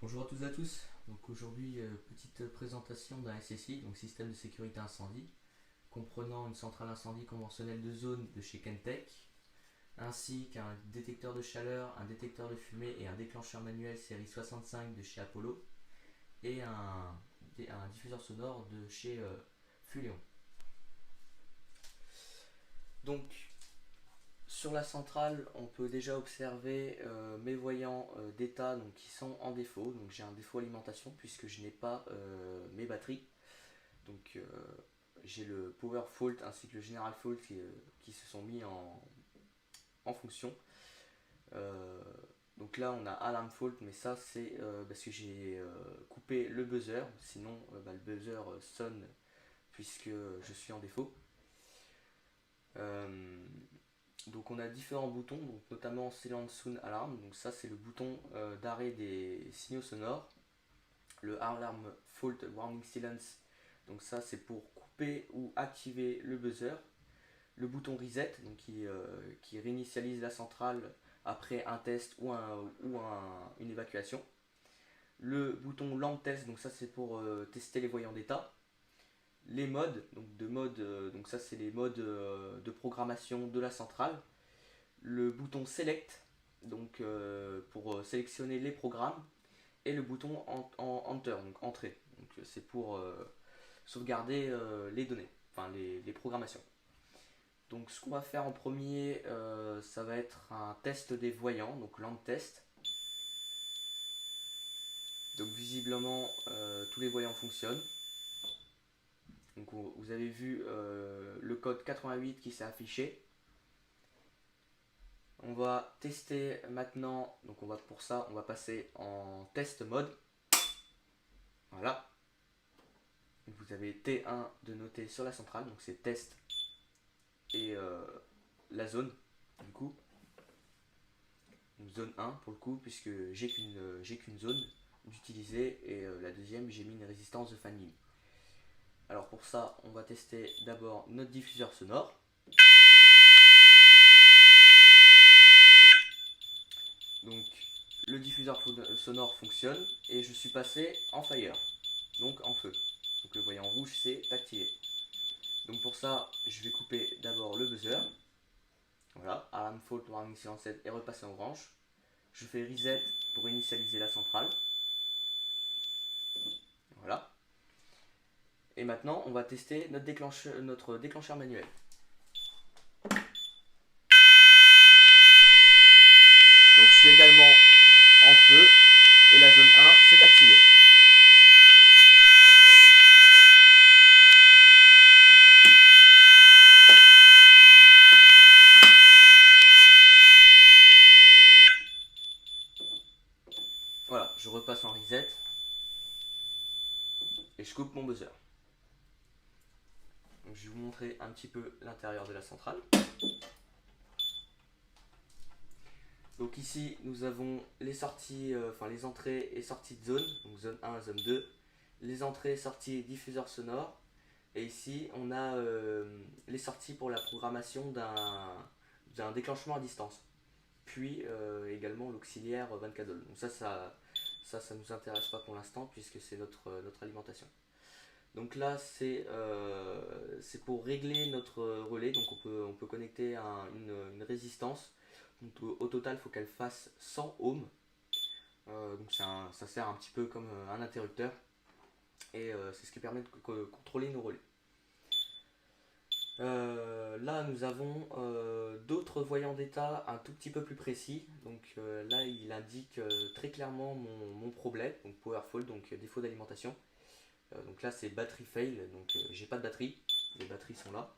Bonjour à toutes et à tous. Donc aujourd'hui, petite présentation d'un SSI, donc système de sécurité incendie, comprenant une centrale incendie conventionnelle de zone de chez Kentech, ainsi qu'un détecteur de chaleur, un détecteur de fumée et un déclencheur manuel série 65 de chez Apollo, et un diffuseur sonore de chez Fuléon. Donc sur la centrale, on peut déjà observer mes voyants d'état qui sont en défaut. Donc j'ai un défaut alimentation puisque je n'ai pas mes batteries. Donc j'ai le power fault ainsi que le general fault qui se sont mis en fonction. Donc là on a alarm fault, mais ça c'est parce que j'ai coupé le buzzer. Sinon le buzzer sonne puisque je suis en défaut. Donc on a différents boutons, donc notamment Silent Sound Alarm, donc ça c'est le bouton d'arrêt des signaux sonores. Le Alarm Fault Warning Silence, donc ça c'est pour couper ou activer le buzzer. Le bouton Reset, donc qui réinitialise la centrale après un test ou une évacuation. Le bouton Lamp Test, donc ça c'est pour tester les voyants d'état. Les modes, donc ça c'est les modes de programmation de la centrale. Le bouton Select, donc pour sélectionner les programmes, et le bouton Enter, donc Entrée, donc c'est pour sauvegarder les données, enfin les programmations. Donc ce qu'on va faire en premier, ça va être un test des voyants, donc lamp test. Donc visiblement tous les voyants fonctionnent. Donc vous avez vu le code 88 qui s'est affiché. On va tester maintenant, donc pour ça on va passer en test mode. Voilà. Vous avez T1 de noter sur la centrale, donc c'est test et la zone du coup. Donc zone 1 pour le coup, puisque j'ai qu'une zone d'utiliser, et la deuxième j'ai mis une résistance de fan limit. Alors pour ça on va tester d'abord notre diffuseur sonore. Donc le diffuseur sonore fonctionne et je suis passé en fire, donc en feu. Donc le voyant rouge s'est activé. Donc pour ça je vais couper d'abord le buzzer. Voilà, alarm fault warning silence est repassé en orange. Je fais reset pour initialiser la centrale. Voilà. Et maintenant on va tester notre déclencheur manuel. Donc je suis également en feu et la zone 1 s'est activée. Voilà, je repasse en reset et je coupe mon buzzer. Donc je vais vous montrer un petit peu l'intérieur de la centrale. Donc ici nous avons les sorties, les entrées et sorties de zone, donc zone 1, zone 2, les entrées, sorties, diffuseurs sonores, et ici on a les sorties pour la programmation d'un déclenchement à distance, puis également l'auxiliaire 24 volts. Donc ça nous intéresse pas pour l'instant puisque c'est notre alimentation. Donc là c'est pour régler notre relais, donc on peut connecter une résistance. Donc, au total il faut qu'elle fasse 100 ohms. Donc ça sert un petit peu comme un interrupteur et c'est ce qui permet de contrôler nos relais. Là nous avons d'autres voyants d'état un tout petit peu plus précis. Donc là il indique très clairement mon problème, donc power fault, donc défaut d'alimentation. Donc là c'est battery fail, donc j'ai pas de batterie, les batteries sont là.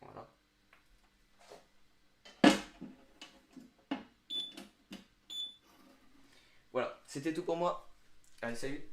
Voilà. Voilà, c'était tout pour moi. Allez, salut!